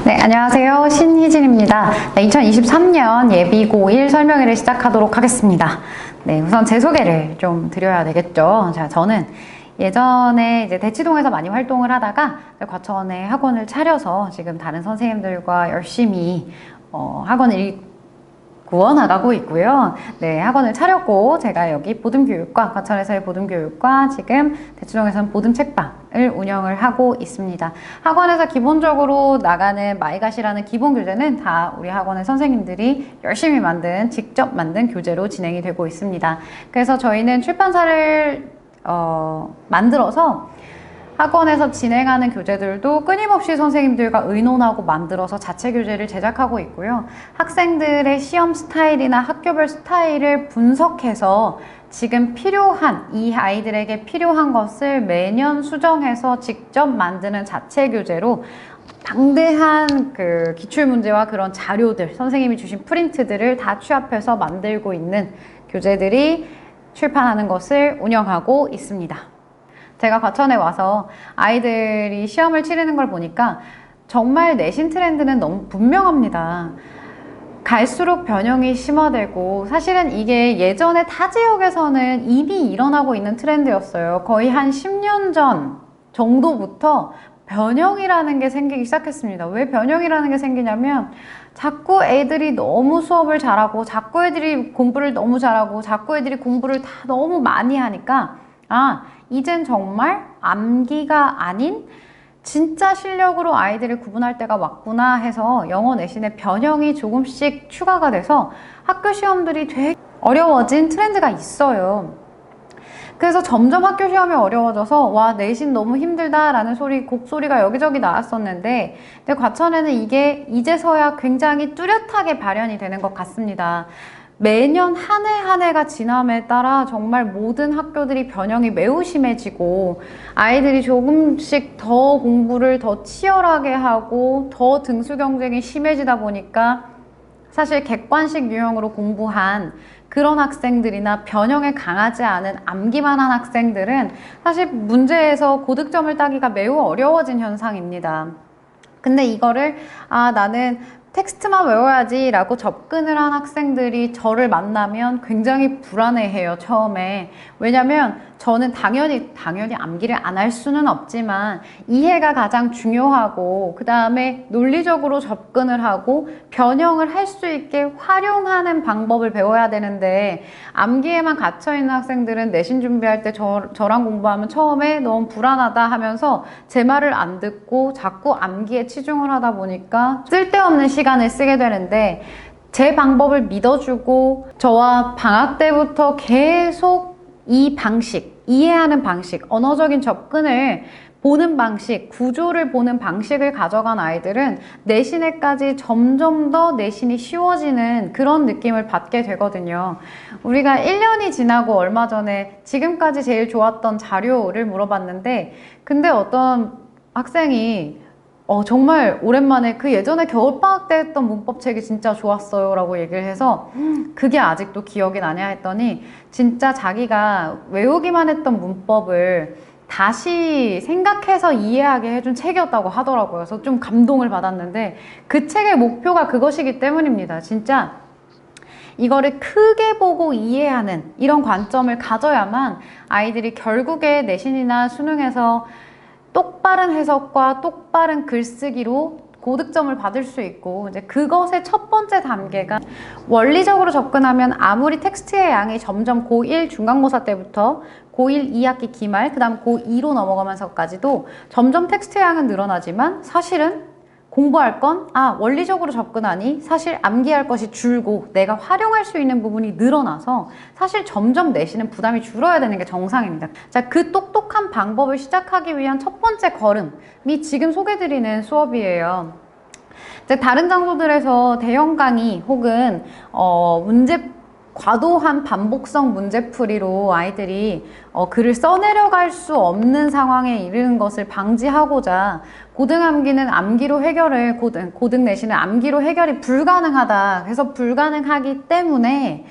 네, 안녕하세요. 신희진입니다. 네, 2023년 예비 고1 설명회를 시작하도록 하겠습니다. 네, 우선 제 소개를 좀 드려야 되겠죠. 자, 저는 예전에 이제 대치동에서 많이 활동을 하다가 과천에 학원을 차려서 지금 다른 선생님들과 열심히 학원을 구원나가고 있고요. 네, 학원을 차렸고 제가 여기 보듬교육과, 과천에서의 보듬교육과 지금 대치동에서는 보듬책방을 운영을 하고 있습니다. 학원에서 기본적으로 나가는 마이갓이라는 기본 교재는 다 우리 학원의 선생님들이 열심히 만든, 직접 만든 교재로 진행이 되고 있습니다. 그래서 저희는 출판사를 만들어서 학원에서 진행하는 교재들도 끊임없이 선생님들과 의논하고 만들어서 자체 교재를 제작하고 있고요. 학생들의 시험 스타일이나 학교별 스타일을 분석해서 지금 필요한, 이 아이들에게 필요한 것을 매년 수정해서 직접 만드는 자체 교재로 방대한 그 기출문제와 그런 자료들, 선생님이 주신 프린트들을 다 취합해서 만들고 있는 교재들이 출판하는 것을 운영하고 있습니다. 제가 과천에 와서 아이들이 시험을 치르는 걸 보니까 정말 내신 트렌드는 너무 분명합니다. 갈수록 변형이 심화되고 사실은 이게 예전에 타 지역에서는 이미 일어나고 있는 트렌드였어요. 거의 한 10년 전 정도부터 변형이라는 게 생기기 시작했습니다. 왜 변형이라는 게 생기냐면 자꾸 애들이 너무 수업을 잘하고 자꾸 애들이 공부를 너무 잘하고 자꾸 애들이 공부를 다 너무 많이 하니까 이젠 정말 암기가 아닌 진짜 실력으로 아이들을 구분할 때가 왔구나 해서 영어 내신의 변형이 조금씩 추가가 돼서 학교 시험들이 되게 어려워진 트렌드가 있어요. 그래서 점점 학교 시험이 어려워져서 와, 내신 너무 힘들다 라는 곡소리가 여기저기 나왔었는데 근데 과천에는 이게 이제서야 굉장히 뚜렷하게 발현이 되는 것 같습니다. 매년 한 해 한 해가 지남에 따라 정말 모든 학교들이 변형이 매우 심해지고 아이들이 조금씩 더 공부를 더 치열하게 하고 더 등수 경쟁이 심해지다 보니까 사실 객관식 유형으로 공부한 그런 학생들이나 변형에 강하지 않은 암기만 한 학생들은 사실 문제에서 고득점을 따기가 매우 어려워진 현상입니다. 근데 이거를 나는 텍스트만 외워야지 라고 접근을 한 학생들이 저를 만나면 굉장히 불안해해요, 처음에. 왜냐면 저는 당연히 암기를 안 할 수는 없지만 이해가 가장 중요하고 그 다음에 논리적으로 접근을 하고 변형을 할 수 있게 활용하는 방법을 배워야 되는데 암기에만 갇혀있는 학생들은 내신 준비할 때 저랑 공부하면 처음에 너무 불안하다 하면서 제 말을 안 듣고 자꾸 암기에 치중을 하다 보니까 쓸데없는 시간을 쓰게 되는데 제 방법을 믿어주고 저와 방학 때부터 계속 이 방식, 이해하는 방식, 언어적인 접근을 보는 방식, 구조를 보는 방식을 가져간 아이들은 내신에까지 점점 더 내신이 쉬워지는 그런 느낌을 받게 되거든요. 우리가 1년이 지나고 얼마 전에 지금까지 제일 좋았던 자료를 물어봤는데 근데 어떤 학생이 정말 오랜만에 그 예전에 겨울방학 때 했던 문법책이 진짜 좋았어요 라고 얘기를 해서 그게 아직도 기억이 나냐 했더니 진짜 자기가 외우기만 했던 문법을 다시 생각해서 이해하게 해준 책이었다고 하더라고요. 그래서 좀 감동을 받았는데 그 책의 목표가 그것이기 때문입니다. 진짜 이거를 크게 보고 이해하는 이런 관점을 가져야만 아이들이 결국에 내신이나 수능에서 똑바른 해석과 똑바른 글쓰기로 고득점을 받을 수 있고 이제 그것의 첫 번째 단계가 원리적으로 접근하면 아무리 텍스트의 양이 점점 고1 중간고사 때부터 고1 2학기 기말 그 다음 고2로 넘어가면서까지도 점점 텍스트의 양은 늘어나지만 사실은 공부할 건 원리적으로 접근하니 사실 암기할 것이 줄고 내가 활용할 수 있는 부분이 늘어나서 사실 점점 내신은 부담이 줄어야 되는 게 정상입니다. 자, 그 똑똑한 방법을 시작하기 위한 첫 번째 걸음이 지금 소개드리는 수업이에요. 이제 다른 장소들에서 대형 강의 혹은 과도한 반복성 문제풀이로 아이들이 글을 써내려갈 수 없는 상황에 이르는 것을 방지하고자 고등암기는 암기로 해결을, 고등 내신은 암기로 해결이 불가능하다. 그래서 불가능하기 때문에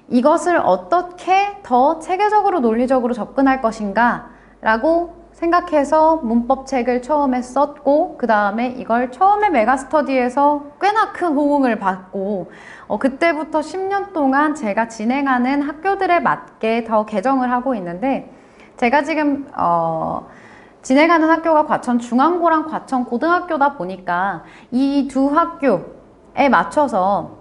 이것을 어떻게 더 체계적으로 논리적으로 접근할 것인가 라고 생각해서 문법 책을 처음에 썼고 그 다음에 이걸 처음에 메가스터디에서 꽤나 큰 호응을 받고 그때부터 10년 동안 제가 진행하는 학교들에 맞게 더 개정을 하고 있는데, 제가 지금 진행하는 학교가 과천중앙고랑 과천고등학교다 보니까 이 두 학교에 맞춰서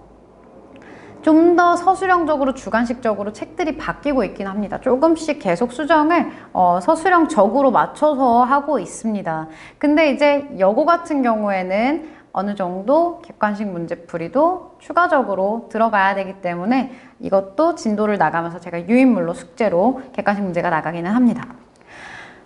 좀 더 서술형적으로 주관식적으로 책들이 바뀌고 있긴 합니다. 조금씩 계속 수정을 서술형적으로 맞춰서 하고 있습니다. 근데 이제 여고 같은 경우에는 어느 정도 객관식 문제풀이도 추가적으로 들어가야 되기 때문에 이것도 진도를 나가면서 제가 유인물로 숙제로 객관식 문제가 나가기는 합니다.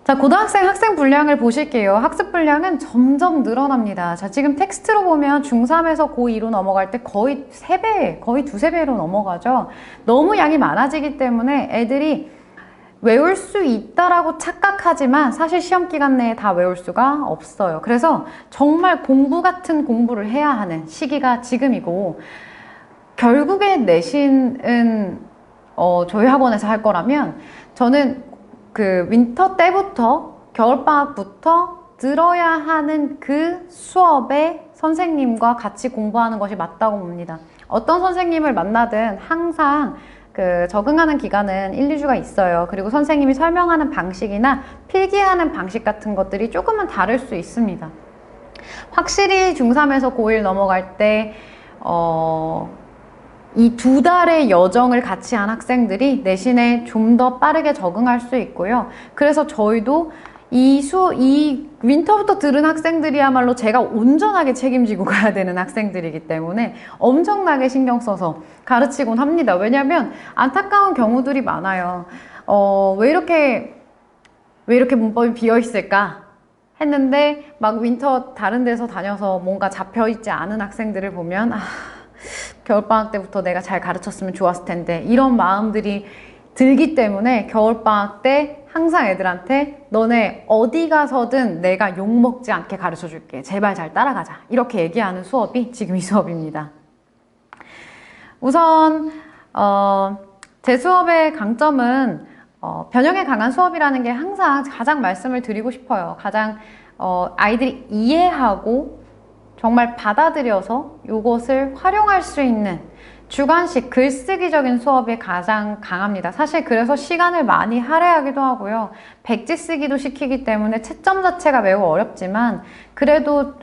자, 고등학생 학생 분량을 보실게요. 학습 분량은 점점 늘어납니다. 자, 지금 텍스트로 보면 중3에서 고2로 넘어갈 때 거의 3배, 거의 2~3배로 넘어가죠. 너무 양이 많아지기 때문에 애들이 외울 수 있다라고 착각하지만 사실 시험 기간 내에 다 외울 수가 없어요. 그래서 정말 공부 같은 공부를 해야 하는 시기가 지금이고, 결국에 내신은 저희 학원에서 할 거라면 저는 그 윈터 때부터 겨울방학부터 들어야 하는 그 수업에 선생님과 같이 공부하는 것이 맞다고 봅니다. 어떤 선생님을 만나든 항상 그 적응하는 기간은 1~2주가 있어요. 그리고 선생님이 설명하는 방식이나 필기하는 방식 같은 것들이 조금은 다를 수 있습니다. 확실히 중3에서 고1 넘어갈 때 이 2달의 여정을 같이 한 학생들이 내신에 좀 더 빠르게 적응할 수 있고요. 그래서 저희도 이 윈터부터 들은 학생들이야말로 제가 온전하게 책임지고 가야 되는 학생들이기 때문에 엄청나게 신경 써서 가르치곤 합니다. 왜냐하면 안타까운 경우들이 많아요. 왜 이렇게 문법이 비어 있을까 했는데 막 윈터 다른 데서 다녀서 뭔가 잡혀 있지 않은 학생들을 보면 겨울방학 때부터 내가 잘 가르쳤으면 좋았을 텐데, 이런 마음들이 들기 때문에 겨울방학 때 항상 애들한테 너네 어디 가서든 내가 욕먹지 않게 가르쳐 줄게, 제발 잘 따라가자, 이렇게 얘기하는 수업이 지금 이 수업입니다. 우선 제 수업의 강점은 변형에 강한 수업이라는 게 항상 가장 말씀을 드리고 싶어요. 가장 아이들이 이해하고 정말 받아들여서 이것을 활용할 수 있는 주관식 글쓰기적인 수업이 가장 강합니다. 사실 그래서 시간을 많이 할애하기도 하고요. 백지 쓰기도 시키기 때문에 채점 자체가 매우 어렵지만 그래도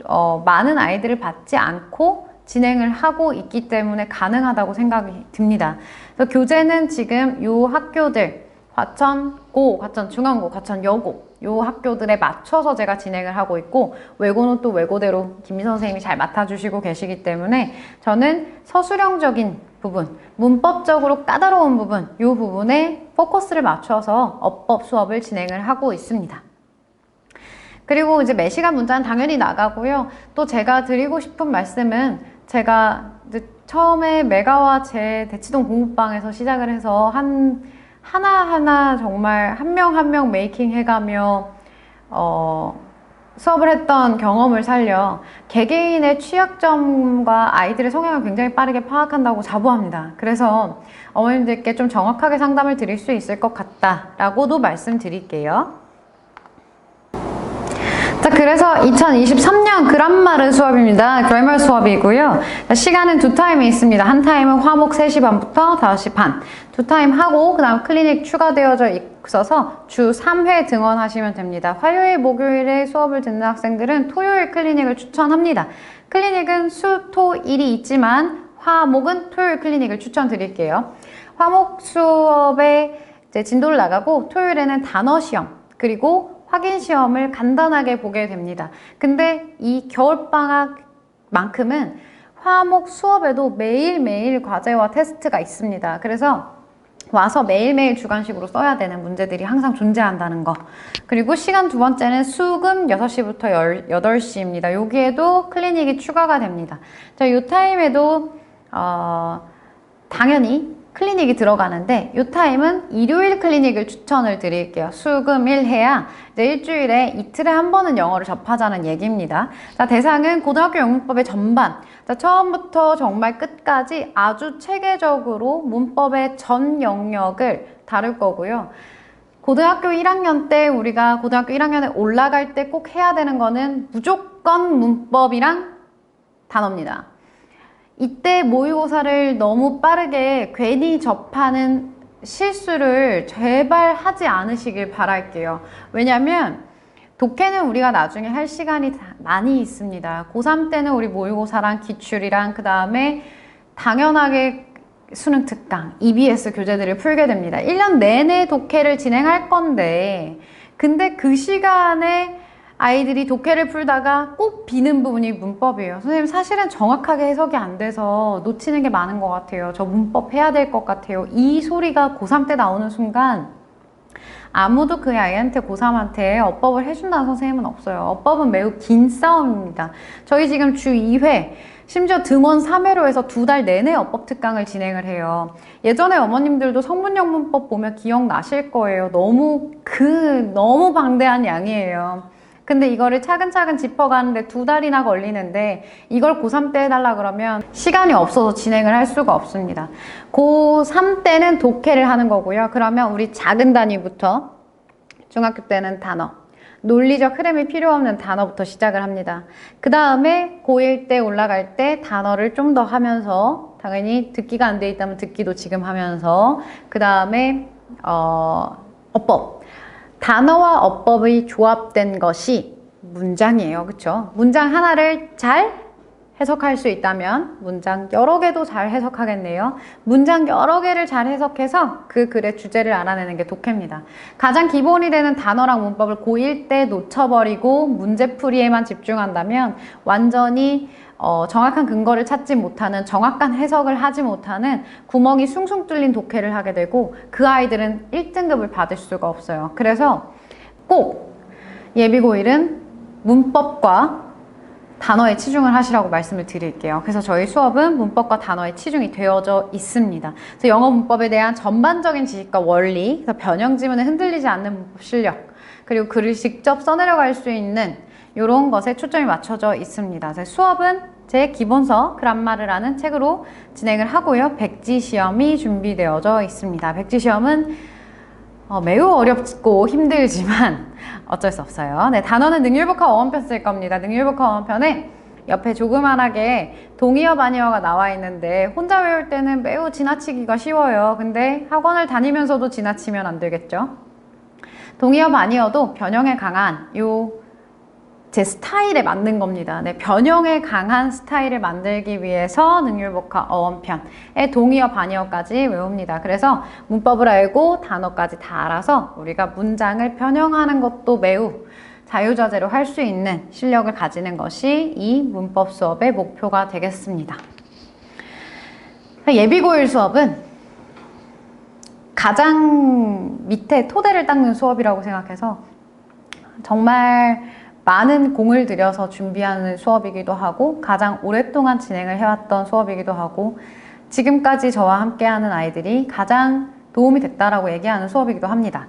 많은 아이들을 받지 않고 진행을 하고 있기 때문에 가능하다고 생각이 듭니다. 그래서 교재는 지금 이 학교들 과천고, 과천중앙고, 과천여고 이 학교들에 맞춰서 제가 진행을 하고 있고, 외고는 또 외고대로 김미 선생님이 잘 맡아주시고 계시기 때문에 저는 서술형적인 부분, 문법적으로 까다로운 부분, 이 부분에 포커스를 맞춰서 어법 수업을 진행을 하고 있습니다. 그리고 이제 매시간 문자는 당연히 나가고요. 또 제가 드리고 싶은 말씀은, 제가 처음에 메가와 제 대치동 공부방에서 시작을 해서 하나하나 정말 한 명 한 명 메이킹 해가며 수업을 했던 경험을 살려 개개인의 취약점과 아이들의 성향을 굉장히 빠르게 파악한다고 자부합니다. 그래서 어머님들께 좀 정확하게 상담을 드릴 수 있을 것 같다라고도 말씀드릴게요. 자, 그래서 2023년 그람마르 수업입니다. 그래머 수업이고요. 자, 시간은 두 타임이 있습니다. 한 타임은 화목 3시 반부터 5시 반. 두 타임 하고 그 다음 클리닉 추가되어져 있어서 주 3회 등원하시면 됩니다. 화요일, 목요일에 수업을 듣는 학생들은 토요일 클리닉을 추천합니다. 클리닉은 수, 토, 일이 있지만 화목은 토요일 클리닉을 추천드릴게요. 화목 수업에 이제 진도를 나가고 토요일에는 단어 시험 그리고 확인 시험을 간단하게 보게 됩니다. 근데 이 겨울방학만큼은 화목 수업에도 매일매일 과제와 테스트가 있습니다. 그래서 와서 매일매일 주관식으로 써야 되는 문제들이 항상 존재한다는 거. 그리고 시간 두 번째는 수금 6시부터 8시입니다. 여기에도 클리닉이 추가가 됩니다. 자, 이 타임에도 당연히 클리닉이 들어가는데 이 타임은 일요일 클리닉을 추천을 드릴게요. 수금일 해야 이제 일주일에 이틀에 한 번은 영어를 접하자는 얘기입니다. 자, 대상은 고등학교 영문법의 전반. 자, 처음부터 정말 끝까지 아주 체계적으로 문법의 전 영역을 다룰 거고요. 고등학교 1학년 때 우리가 고등학교 1학년에 올라갈 때 꼭 해야 되는 거는 무조건 문법이랑 단어입니다. 이때 모의고사를 너무 빠르게 괜히 접하는 실수를 제발 하지 않으시길 바랄게요. 왜냐면 독해는 우리가 나중에 할 시간이 많이 있습니다. 고3 때는 우리 모의고사랑 기출이랑 그 다음에 당연하게 수능 특강, EBS 교재들을 풀게 됩니다. 1년 내내 독해를 진행할 건데 근데 그 시간에 아이들이 독해를 풀다가 꼭 비는 부분이 문법이에요. 선생님 사실은 정확하게 해석이 안 돼서 놓치는 게 많은 것 같아요. 저 문법 해야 될 것 같아요. 이 소리가 고3 때 나오는 순간 아무도 그 아이한테 고3한테 어법을 해준다는 선생님은 없어요. 어법은 매우 긴 싸움입니다. 저희 지금 주 2회 심지어 등원 3회로 해서 2달 내내 어법 특강을 진행을 해요. 예전에 어머님들도 성문역 문법 보면 기억나실 거예요. 너무 방대한 양이에요. 근데 이거를 차근차근 짚어가는데 2달이나 걸리는데 이걸 고3 때 해달라 그러면 시간이 없어서 진행을 할 수가 없습니다. 고3 때는 독해를 하는 거고요. 그러면 우리 작은 단위부터 중학교 때는 단어, 논리적 흐름이 필요 없는 단어부터 시작을 합니다. 그 다음에 고1 때 올라갈 때 단어를 좀 더 하면서 당연히 듣기가 안 돼 있다면 듣기도 지금 하면서 그 다음에 어법. 단어와 어법의 조합된 것이 문장이에요. 그쵸? 문장 하나를 잘 해석할 수 있다면 문장 여러 개도 잘 해석하겠네요. 문장 여러 개를 잘 해석해서 그 글의 주제를 알아내는 게 독해입니다. 가장 기본이 되는 단어랑 문법을 고1 때 놓쳐버리고 문제풀이에만 집중한다면 완전히 정확한 근거를 찾지 못하는, 정확한 해석을 하지 못하는 구멍이 숭숭 뚫린 독해를 하게 되고 그 아이들은 1등급을 받을 수가 없어요. 그래서 꼭 예비고1은 문법과 단어에 치중을 하시라고 말씀을 드릴게요. 그래서 저희 수업은 문법과 단어에 치중이 되어져 있습니다. 그래서 영어 문법에 대한 전반적인 지식과 원리, 그래서 변형 지문에 흔들리지 않는 문법 실력, 그리고 글을 직접 써내려갈 수 있는 이런 것에 초점이 맞춰져 있습니다. 수업은 제 기본서 그람마르라는 책으로 진행을 하고요. 백지 시험이 준비되어져 있습니다. 백지 시험은 매우 어렵고 힘들지만 어쩔 수 없어요. 네, 단어는 능율복합 어원편 쓸 겁니다. 능율복합 어원편에 옆에 조그만하게 동의어 반의어가 나와 있는데 혼자 외울 때는 매우 지나치기가 쉬워요. 근데 학원을 다니면서도 지나치면 안 되겠죠. 동의어 반의어도 변형에 강한 제 스타일에 맞는 겁니다. 네, 변형에 강한 스타일을 만들기 위해서 능율복합 어원편의 동의어 반의어까지 외웁니다. 그래서 문법을 알고 단어까지 다 알아서 우리가 문장을 변형하는 것도 매우 자유자재로 할 수 있는 실력을 가지는 것이 이 문법 수업의 목표가 되겠습니다. 예비고1 수업은 가장 밑에 토대를 닦는 수업이라고 생각해서 정말 많은 공을 들여서 준비하는 수업이기도 하고 가장 오랫동안 진행을 해왔던 수업이기도 하고 지금까지 저와 함께하는 아이들이 가장 도움이 됐다라고 얘기하는 수업이기도 합니다.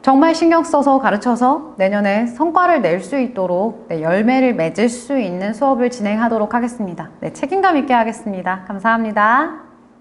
정말 신경 써서 가르쳐서 내년에 성과를 낼 수 있도록 열매를 맺을 수 있는 수업을 진행하도록 하겠습니다. 책임감 있게 하겠습니다. 감사합니다.